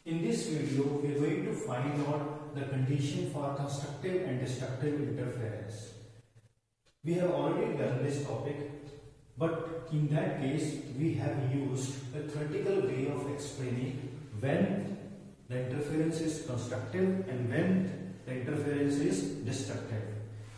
In this video, we are going to find out the condition for constructive and destructive interference. We have already done this topic, but in that case, we have used a theoretical way of explaining when the interference is constructive and when the interference is destructive.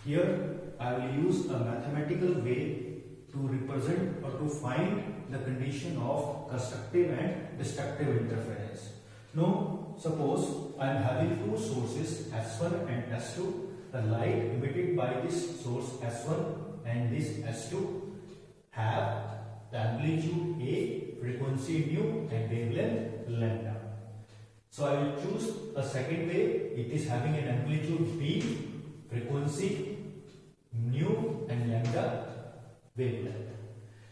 Here, I will use a mathematical way to represent or to find the condition of constructive and destructive interference. Now, suppose I am having two sources S1 and S2. The light emitted by this source S1 and this S2 have the amplitude A, frequency nu and wavelength lambda. So I will choose a second way. It is having an amplitude B, frequency nu and lambda wavelength.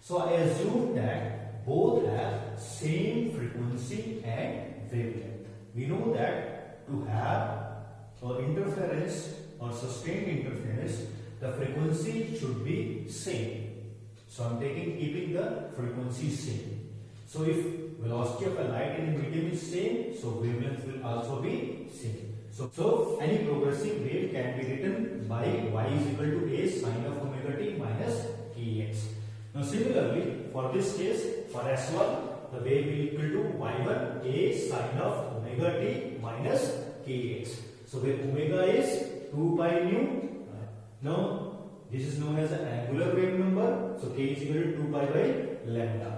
So I assume that both have same frequency and wavelength. We know that to have interference or sustained interference, the frequency should be same. So I am keeping the frequency same. So if velocity of a light in the medium is same, so wavelength will also be same. So any progressive wave can be written by y is equal to a sine of omega t minus kx. Now similarly, for this case, for S1, the wave will equal to y1 a sine of omega t minus kx. So where omega is 2 pi nu. Now this is known as an angular wave number. So k is equal to 2 pi by lambda.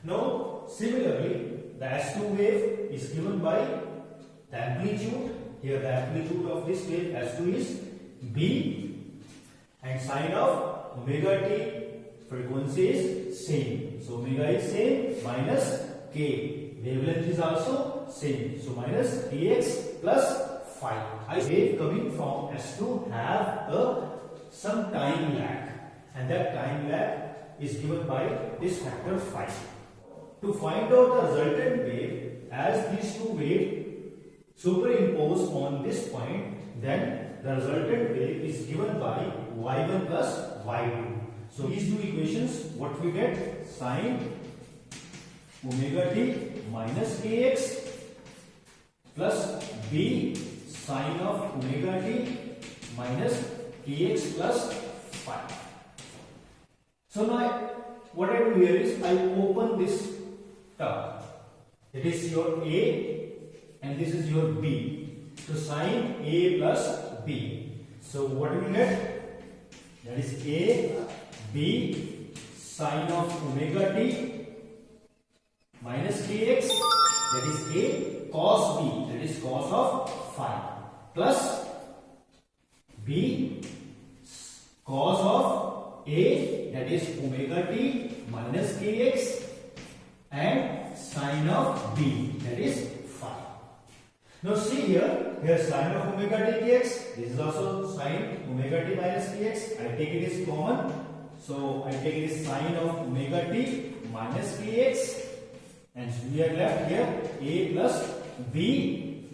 Now similarly, the S2 wave is given by the amplitude. Here the amplitude of this wave S2 is b and sine of omega t frequency is same. So omega is same minus k. Wavelength is also same. So minus kx plus phi. Wave coming from S2 have some time lag, and that time lag is given by this factor phi. To find out the resultant wave, as these two waves superimpose on this point, then the resultant wave is given by y1 plus y2. So these two equations, what we get? Sine omega t minus kx plus b sine of omega t minus kx plus phi. So now what I do here is I open this term. It is your a and this is your b. So sine a plus b. So what do we get? That is a b sine of omega t minus kx, that is a cos b, that is cos of phi, plus b cos of a, that is omega t minus kx, and sine of b, that is phi. Now see here sine of omega t kx, this is also sine omega t minus kx. I take it as common. So I take it as sine of omega t minus kx, and we are left here a plus b,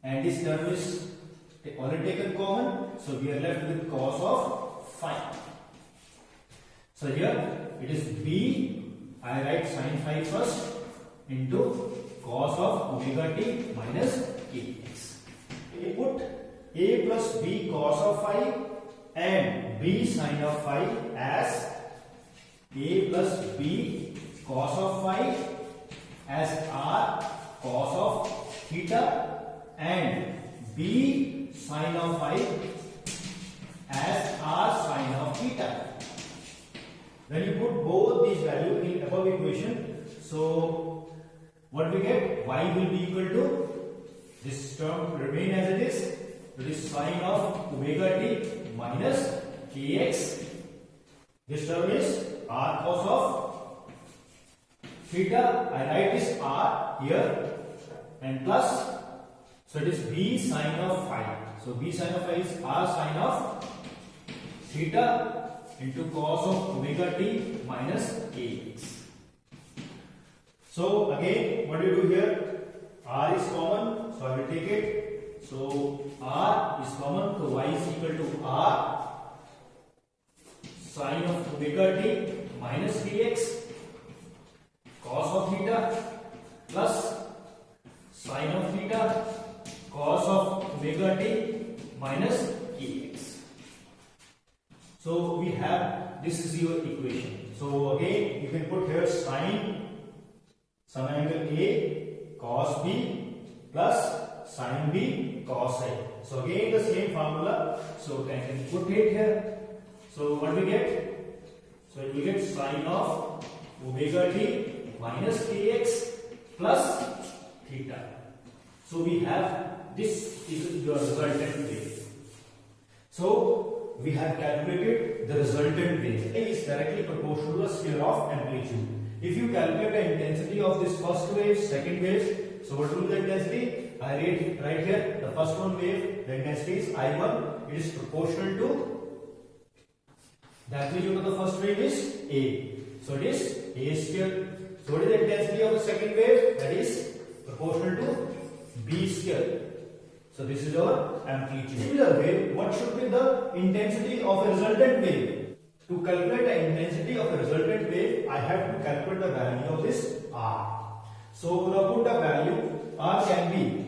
and this term is already taken common. So we are left with cos of phi. So here it is b, I write sine phi first, into cos of omega t minus kx. We put a plus b cos of phi and b sine of phi as a plus b cos of phi as r cos of theta and b sine of phi as r sine of theta. When you put both these values in above equation, so what we get? Y will be equal to, this term remain as it is. It is sine of omega t minus kx. This term is r cos of theta. I write this r here and plus. So it is b sine of phi. So b sine of phi is r sine of theta into cos of omega t minus kx. So again, what do you do here? R is common, so I will take it. So R is common, so y is equal to R sine of omega t minus kx cos of theta plus sine of theta cos of omega t minus kx. So we have, this is your equation. So again you can put here sine some angle A cos B plus sine B cos A. So again the same formula. So I can put it here. So what we get? So we get sine of omega t minus kx plus theta. So we have, this is your resultant wave. So we have calculated the resultant wave. A is directly proportional to the square of amplitude. If you calculate the intensity of this first wave, second wave, so what will be the intensity? I write right here, the first one wave, the intensity is I1. It is proportional to the amplitude of the first wave is A. So it is A square. So what is the intensity of the second wave? That is proportional to B square. So this is our amplitude. Similar way, what should be the intensity of a resultant wave? To calculate the intensity of a resultant wave, I have to calculate the value of this R. So now put the value R can be.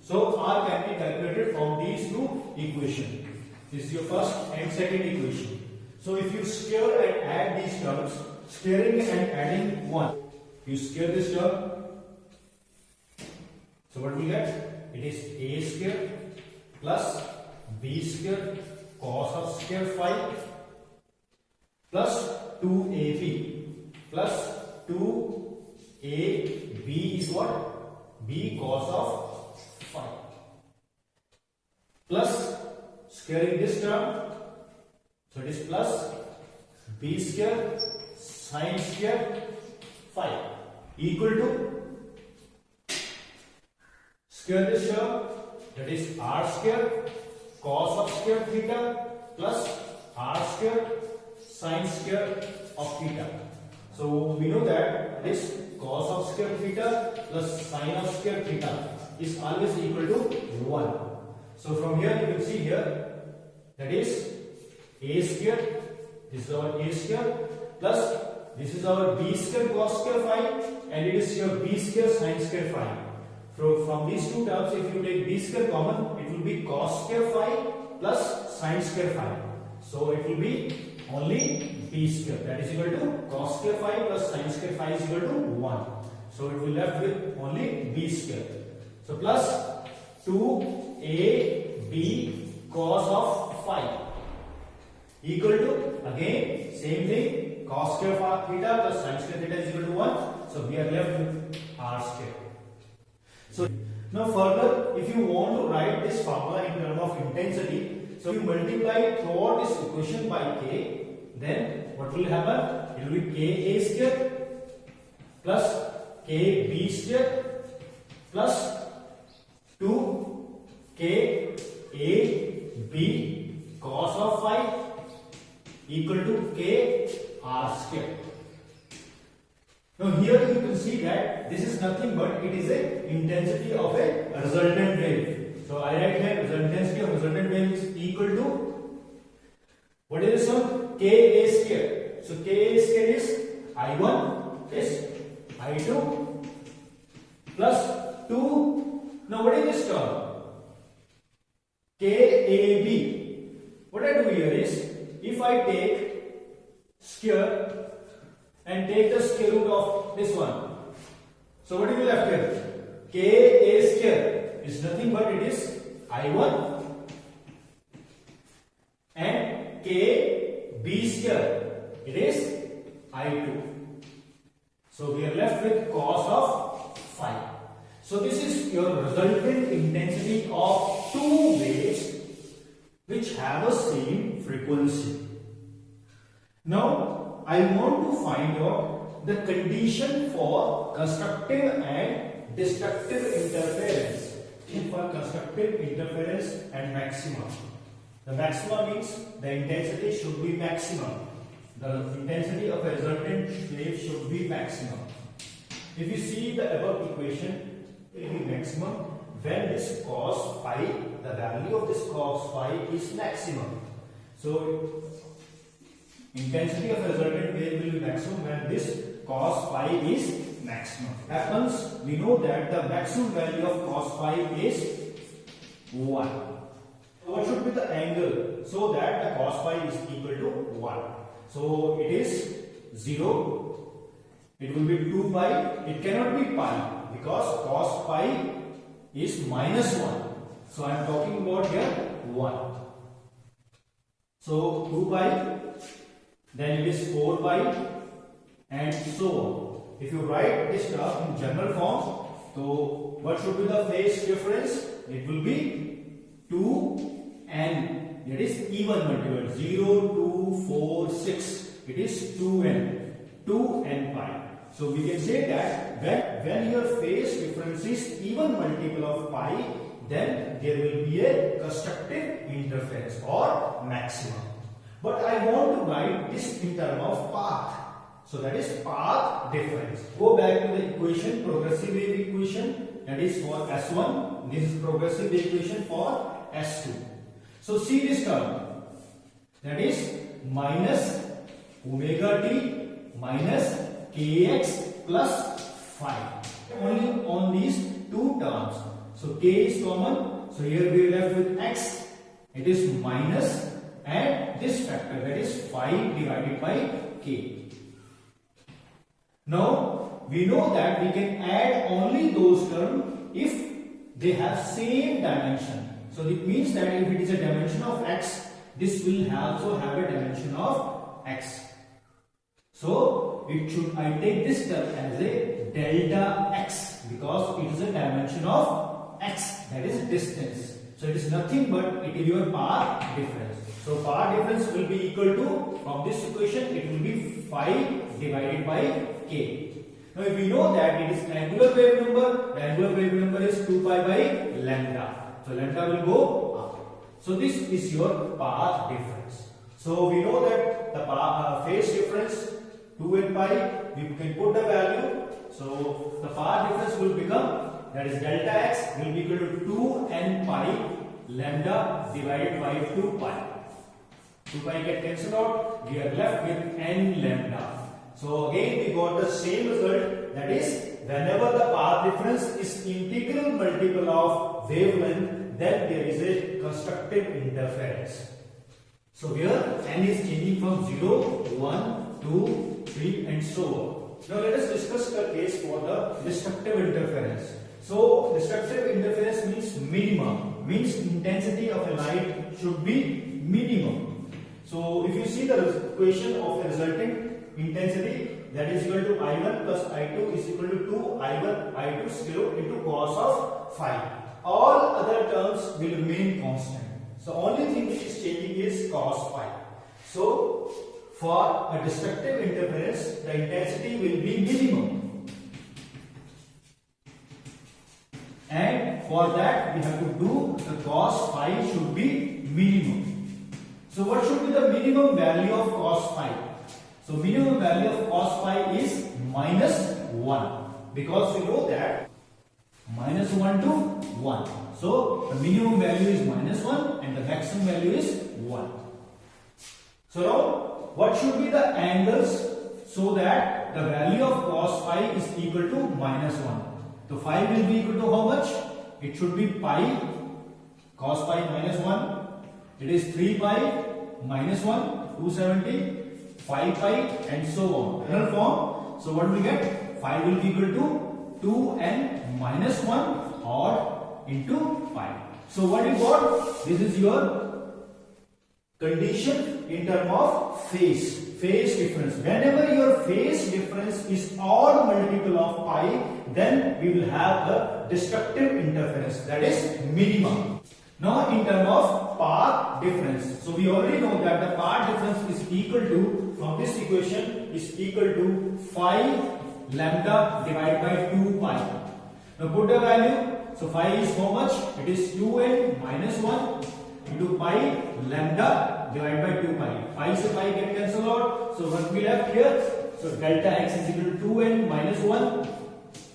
So R can be calculated from these two equations. This is your first and second equation. So if you square and add these terms, squaring and adding 1, you square this term. So what we get? It is A square plus B square cos of square phi plus 2AB plus 2AB is what? B cos of phi plus squaring this term. So it is plus B square sine square phi equal to square this term, that is R square cos of square theta plus R square sine square of theta. So we know that this cos of square theta plus sine of square theta is always equal to 1. So from here you can see here, that is A square, this is our A square plus this is our B square cos square phi and it is your B square sine square phi. From these two terms, if you take B square common, it will be cos square phi plus sine square phi. So it will be only B square, that is equal to cos square phi plus sine square phi is equal to 1. So it will left with only B square. So plus 2AB cos of phi equal to, again same thing, cos square theta plus sine square theta is equal to 1. So we are left with R square. So now further, if you want to write this formula in terms of intensity, so you multiply throughout this equation by K, then what will happen? It will be Ka square plus Kb square plus 2Kab cos of phi equal to Kr square. Now here you can see that this is nothing but it is a intensity of a resultant wave. So I write here intensity of resultant wave is equal to, what is this one? Ka square. So Ka square is I1 is I2 plus 2. Now what is this term? Kab. What I do here is, if I take square and take the square root of this one, so what will be left here? Ka square is nothing but it is I1 and Kb square it is I2. So we are left with cos of phi. So this is your resultant intensity of two waves which have a same frequency. Now I want to find out the condition for constructive and destructive interference. For constructive interference and maximum. The maximum means the intensity should be maximum. The intensity of a resultant wave should be maximum. If you see the above equation, it will be maximum when this cos phi, the value of this cos phi is maximum. So intensity of a resultant wave will be maximum when this cos phi is maximum. Happens, we know that the maximum value of cos phi is 1. What should be the angle so that the cos phi is equal to 1? So it is 0. It will be 2 pi. It cannot be pi because cos pi is minus 1. So I am talking about here 1. So 2 pi, then it is 4 pi, and so on. If you write this term in general form, so what should be the phase difference? It will be 2n. That is even multiple. 0, 2, 4, 6. It is 2n. 2n pi. So we can say that when your phase difference is even multiple of pi, then there will be a constructive interference or maximum. But I want to write this in terms of path. So that is path difference. Go back to the equation, progressive wave equation, that is for S1. This is progressive wave equation for S2. So see this term, that is minus omega t minus kx plus phi. Only on these two terms. So k is common. So here we are left with x. It is minus and this factor, that is phi divided by k. Now we know that we can add only those terms if they have same dimension. So it means that if it is a dimension of x, this will also have a dimension of x. So I take this term as a delta x because it is a dimension of x, that is distance. So it is nothing but it is your path difference. So path difference will be equal to, from this equation, it will be phi divided by k. Now if we know that it is angular wave number, the angular wave number is 2 pi by lambda. So lambda will go up. So this is your path difference. So we know that the phase difference 2 and pi, we can put the value. So the path difference will become, that is delta x will be equal to 2 n pi lambda divided by 2 pi. 2 pi get cancelled out, we are left with n lambda. So again we got the same result, that is whenever the path difference is integral multiple of wavelength, then there is a constructive interference. So here n is changing from 0, 1, 2, 3 and so on. Now let us discuss the case for the destructive interference. So destructive interference means minimum, means intensity of a light should be minimum. So if you see the equation of the resulting intensity, that is equal to I1 plus I2 is equal to 2I1 I2 square into cos of phi. All other terms will remain constant. So only thing which is changing is cos phi. So for a destructive interference, the intensity will be minimum. And for that we have to do the cos phi should be minimum. So what should be the minimum value of cos phi? So minimum value of cos phi is minus 1, because we know that minus 1 to 1. So the minimum value is minus 1 and the maximum value is 1. So now what should be the angles so that the value of cos phi is equal to minus 1? So phi will be equal to how much? It should be pi cos phi minus 1. It is 3 pi minus 1, 270, 5 pi and so on. General form. So what we get? Phi will be equal to 2n minus 1 odd into pi. So what you got? This is your condition in terms of phase difference. Whenever your phase difference is odd multiple of pi, then we will have a destructive interference, that is minimum. Now in terms of path difference, so we already know that the path difference is equal to, from this equation, is equal to phi lambda divided by 2 pi. Now put the value. So phi is how much? It is 2n minus 1 into pi lambda divided by 2 pi. Pi se pi get cancelled out. So what we left here? So delta x is equal to 2n minus 1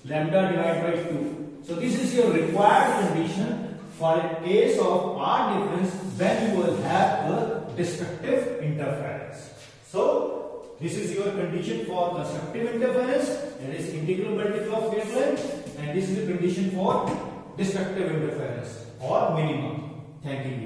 lambda divided by 2. So this is your required condition for a case of path difference when you will have a destructive interference. So this is your condition for constructive interference, that is integral multiple of wavelength, and this is the condition for destructive interference or minimum. Thank you.